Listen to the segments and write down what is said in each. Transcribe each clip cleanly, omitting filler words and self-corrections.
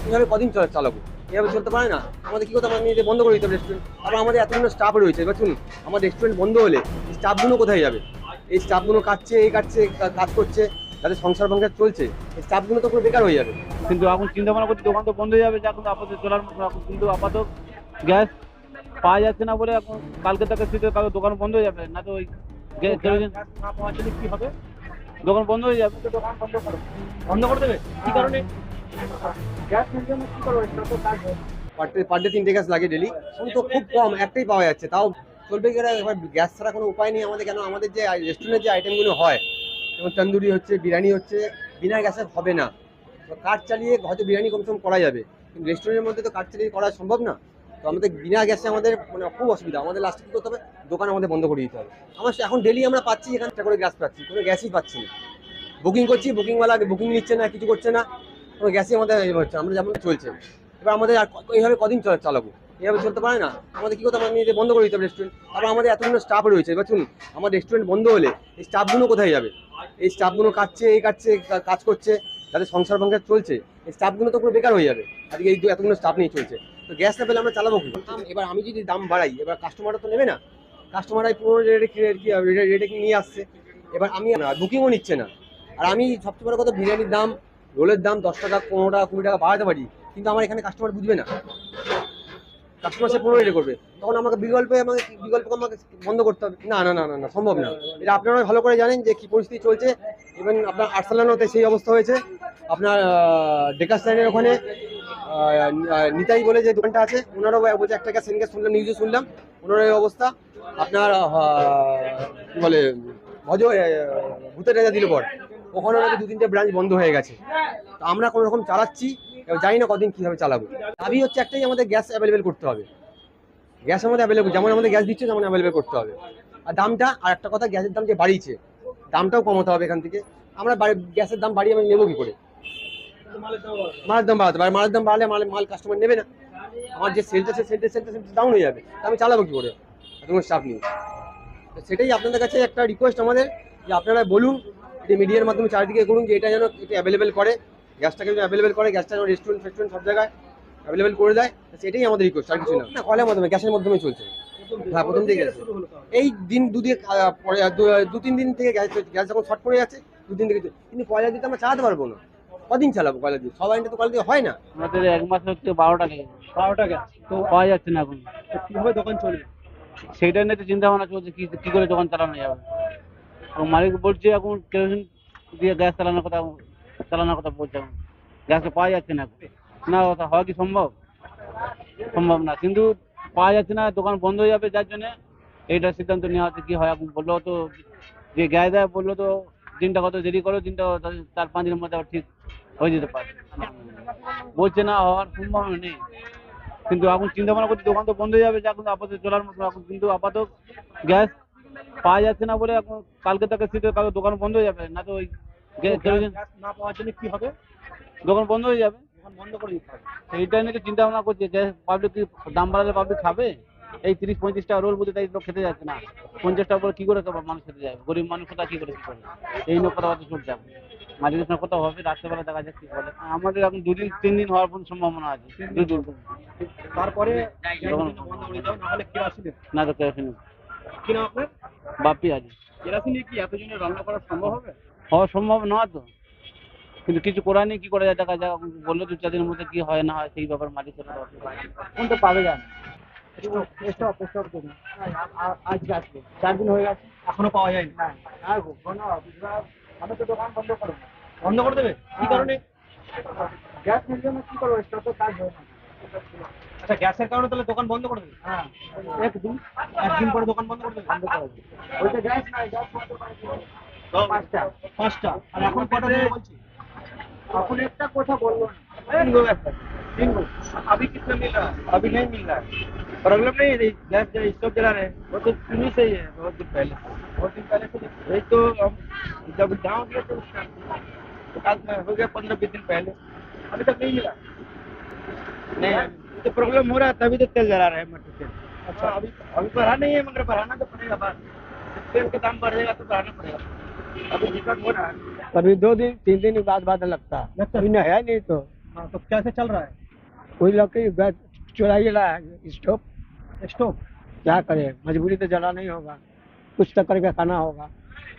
এভাবে কদিন চালাবো? এভাবে চলতে পারে না। আমাদের কি করতে হবে, আমি বন্ধ করে দিতে হবে রেস্টুরেন্ট। আবার আমাদের এতগুলো স্টাফ রয়েছে, এবার শুনুন, আমার রেস্টুরেন্ট বন্ধ হলে স্টাফগুলো কোথায় যাবে? এই স্টাফগুলো কাটছে কাজ করছে, যাদের সংসার চলছে, এই স্টাফগুলো তো পুরো বেকার হয়ে যাবে। কিন্তু এখন চিন্তা ভাবনা করছি দোকান তো বন্ধ হয়ে যাবে, এখন আপাতত চলার মতো এখন কিন্তু আপাতত গ্যাস পাওয়া যাচ্ছে না বলে এখন কালকে থেকে শীতের কালকে দোকান বন্ধ হয়ে যাবে, না তো ওই কেরোসিন না পাওয়া গেলে কি হবে? দোকান বন্ধ হয়ে যাবে। তো দোকান বন্ধ করো, বন্ধ করে দেবে। কি কারণে? গ্যাস নেই জন্য কি করবো? এটা তো কাজ হয়। পার ডে 3টে গ্যাস লাগে ডেলি, এখন তো খুব কম, একটাই পাওয়া যাচ্ছে, তাও চলবে কি? এবার গ্যাস ছাড়া কোনো উপায় নেই আমাদের। কেন, আমাদের যে রেস্টুরেন্টের যে আইটেমগুলো হয়, যেমন তন্দুরি হচ্ছে, বিরিয়ানি হচ্ছে, বিনা গ্যাসে হবে না। তো কাঠ চালিয়ে হয়তো বিরিয়ানি কমসে কম করা যাবে, কিন্তু রেস্টুরেন্টের মধ্যে তো কাঠ চালিয়ে করা সম্ভব না। তো আমাদের বিনা গ্যাসে আমাদের মানে খুব অসুবিধা, আমাদের লাস্টে কী করতে হবে, দোকান আমাদের বন্ধ করে দিতে হবে। এখন ডেলি আমরা পাচ্ছি এখান থেকে করে গ্যাস পাচ্ছি, কোনো গ্যাসই পাচ্ছি না। বুকিং করছি, বুকিংওয়ালা বুকিং নিচ্ছে না, কিছু করছে না, কোনো গ্যাসই আমাদের হচ্ছে, আমরা যেমন চলছে। এবার আমাদের আর এইভাবে কদিন চালাবো? এভাবে চলতে পারে না। আমাদের কি করতে হবে, আমি বন্ধ করে দিতে হবে রেস্টুরেন্ট। আবার আমাদের এতগুলো স্টাফ রয়েছে, এবার শুনুন, আমার রেস্টুরেন্ট বন্ধ হলে এই স্টাফগুলো কোথায় যাবে? এই স্টাফগুলো কাটছে কাজ করছে, যাদের সংসার চলছে, এই স্টাফগুলো তো পুরো বেকার হয়ে যাবে। আজকে এই এতগুলো স্টাফ নিয়ে চলছে, তো গ্যাস না পেলে আমরা চালাবো কি? এবার আমি যদি দাম বাড়াই, এবার কাস্টমাররা তো নেবে না। কাস্টমাররা পুরো রেটে নিয়ে আসছে, এবার আমি বুকিংও নিচ্ছে না। আর আমি সবচেয়ে বড় কথা, বিরিয়ানির দাম, রোলের দাম 10 টাকা, 15 টাকা, 20 টাকা বাড়াতে পারি, কিন্তু আমার এখানে কাস্টমার বুঝবে না। কাস্টমার সে 15 রেটে করবে, তখন আমাকে বিকল্প আমাকে বন্ধ করতে হবে। না না না না না, সম্ভব না। এটা আপনারা ভালো করে জানেন যে কি পরিস্থিতি চলছে। এবং আপনার আর্সালানোতে সেই অবস্থা হয়েছে, আপনার ডেকাস লাইনের ওখানে নিতাই বলে যে দোকানটা আছে, ওনারও বলছে একটা গ্যাস সেকেন্ড গ্যাস শুনলাম, নিউজে শুনলাম ওনার এই অবস্থা। আপনার কি বলে, ভূতের রাজা দিল পর, ওখানে নাকি 2-3টে ব্রাঞ্চ বন্ধ হয়ে গেছে। তো আমরা কোনো রকম চালাচ্ছি, এবার জানি না কদিন কীভাবে চালাবো। দাবি হচ্ছে একটাই, আমাদের গ্যাস অ্যাভেলেবেল করতে হবে। গ্যাস আমাদের অ্যাভেলেবেল, যেমন আমাদের গ্যাস দিচ্ছে তেমন অ্যাভেলেবেল করতে হবে। আর দামটা, আর একটা কথা, গ্যাসের দাম যে বাড়িয়েছে, দামটাও কমাতে হবে এখান থেকে। আমরা গ্যাসের দাম বাড়িয়ে আমি নেবো কী করে? মালের দাম বাড়াতে পারে, মালের দাম বাড়লে মাল কাস্টমার নেবে না। আমার যে সেলটা ডাউন হয়ে যাবে, আমি চালাবো কী করে এতগুলো স্টাফ নিয়ে? তো সেটাই আপনাদের কাছে একটা রিকোয়েস্ট আমাদের, যে আপনারা বলুন, যে মিডিয়ার মাধ্যমে চারিদিকে করুন, যে এটা যেন এটা অ্যাভেলেবেল করে, গ্যাসটাকে যেন অ্যাভেলেবেল করে, গ্যাসটা যেন রেস্টুরেন্ট সব জায়গায় অ্যাভেলেবেল করে দেয়। সেটাই আমাদের রিকোয়েস্ট, আর কিছু না। না, কলের মাধ্যমে, গ্যাসের মাধ্যমে চলছে। হ্যাঁ, প্রথম থেকে গেছে। এই দিন দুদিন পরে 2-3 দিন থেকে গ্যাস যখন শর্ট পড়ে যাচ্ছে, 2 দিন থেকে। কিন্তু কয়লা দিয়ে তো আমরা চালাতে পারবো না। কদিন চালাবো কয়লা দিয়ে? সবাই তো কয়লা দিয়ে হয় না। আমাদের 1 মাস হচ্ছে 12টা লেগে 12টা গ্যাস তো পাওয়া যাচ্ছে না এখন। কিভাবে দোকান চলবে? সেইটা নিয়ে তো চিন্তা ভাবনা চলছে কি করে দোকান চালানো যাবে। এবং মালিক বলছে এখন কেরোসিন দিয়ে গ্যাস চালানোর কথা বলছে, এখন গ্যাস পাওয়া যাচ্ছে না এখন। না, ওটা হওয়া কি সম্ভব? সম্ভব না, কিন্তু পাওয়া যাচ্ছে না, দোকান বন্ধ হয়ে যাবে, যার জন্য এইটা সিদ্ধান্ত নেওয়া হচ্ছে। কি হয় এখন বললো তো, যে গ্যাস দেয় বললো তো দিনটা কত দেরি করো, দিনটা 4-5 দিনের মধ্যে আবার ঠিক হয়ে যেতে পারে। বলছে না, হওয়ার সম্ভাবনা নেই। কিন্তু এখন চিন্তা ভাবনা করছি দোকান তো বন্ধ হয়ে যাবে, এখন আপাতত চলার মতো এখন কিন্তু আপাতত গ্যাস পাওয়া যাচ্ছে না বলে এখন কালকে থেকে শীতের কালকে দোকান বন্ধ হয়ে যাবে, না তো ওই কেরোসিন গ্যাস না পাওয়ার জন্য কি হবে? দোকান বন্ধ হয়ে যাবে। দোকান বন্ধ করে দিতে হবে। এইটা নিয়ে চিন্তা ভাবনা করছি যে পাবলিক কি দাম বাড়ালে পাবলিক খাবে? এই 30-35 টাকা রোল বলতে তাই লোক খেতে যাচ্ছে না। 50 টাকা করে কি করে মানুষ খেতে যাবে? গরিব মানুষ কোথা কি করে এই নিয়ে কথাবার্তা চলছে এখন। মালিকের সঙ্গে কথা হবে, রাত্রেবেলা দেখা যাক কি বলে। আমাদের এখন 2-3 দিন হওয়ার কোনো সম্ভাবনা আছে। তারপরে দোকান বন্ধ করে দাও, না হলে কেরাসিন। না তো কেরোসিন কি নাম আপনার? বাপি আছে। কেরাসিন দিয়ে কি এতজনের রান্না করা সম্ভব হবে? হওয়া সম্ভব না তো, কিন্তু কিছু করার নেই, কি করা যায় দেখা যাক। বললো 2-4 দিনের মধ্যে কি হয় না হয় সেই ব্যাপার মালিক সাথে কোন তো পাবে যান। স্টপ করুন। আজকে আসবে 4 দিন হয়ে গেছে, এখনো পাওয়া যায়নি। আমি তো দোকান বন্ধ করবো। বন্ধ করে দেবে? কি কারণে? গ্যাস নেই জন্য কি করবো? স্টপ তো কাজ হয় না। আচ্ছা, গ্যাসের কারণে তাহলে দোকান বন্ধ করে দেবে? হ্যাঁ, একদিন পরে দোকান বন্ধ করে দেবে। বন্ধ করে দেবে। ওইটা গ্যাস নাই, গ্যাস বন্ধ করে দেবে। 5টা। আর এখন কটা দিন বলছি? अपन एक कोठा बोल रहा हूँ। 3 गो गैस है। 3 गो। अभी कितना मिल रहा है? अभी नहीं मिल रहा है। प्रॉब्लम नहीं है, गैस जो स्टोव जला रहे हैं वो तो शुरू से ही है, बहुत दिन पहले से। एक तो हम जब गाँव गए तो उस टाइम आज में हो गया 15-20 दिन पहले, अभी तक नहीं मिला। नहीं, तो प्रॉब्लम हो रहा है तभी तो तेल जला रहे हैं मटर तेल। अच्छा, अभी बढ़ा नहीं है, मगर बढ़ाना तो पड़ेगा। बाद तेल का दाम बढ़ेगा तो बढ़ाना पड़ेगा। अभी दिक्कत हो रहा है। कभी 2 दिन 3 दिन बाद लगता है, अभी नहीं है नहीं तो हाँ तो कैसे चल रहा है? कोई लकड़ी गैस चुराई लाया है स्टोव। स्टोव? क्या करे, मजबूरी तो जलाना ही होगा, कुछ तो करके खाना होगा।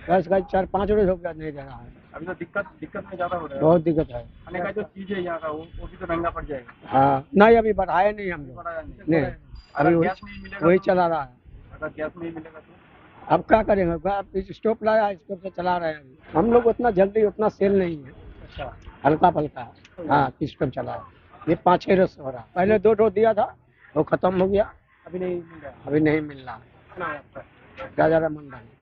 गैस का 4-5 रोज हो गया नहीं दे रहा है। अभी तो दिक्कत में ज्यादा हो रहा है। बहुत दिक्कत है। खाने का जो चीज है यहाँ का वो भी तो महंगा पड़ जाएगा। हाँ नहीं, अभी बढ़ाया नहीं हम लोग। नहीं, अभी अगर गैस नहीं मिलेगा वही तो- चला रहा है। अगर गैस नहीं मिलेगा तो अब क्या करेंगे, स्टोव लाया, स्टोव से चला रहे हैं अभी। हम लोग उतना जल्दी उतना सेल नहीं है, अच्छा। हल्का फल्का है। हाँ स्टोव चला है, ये 5-6 रोज से हो रहा है। पहले 2 डोज दिया था, वो खत्म हो गया, अभी नहीं मिल रहा है। अभी नहीं मिल रहा है। कितना है आपका? राजा राम मंडल।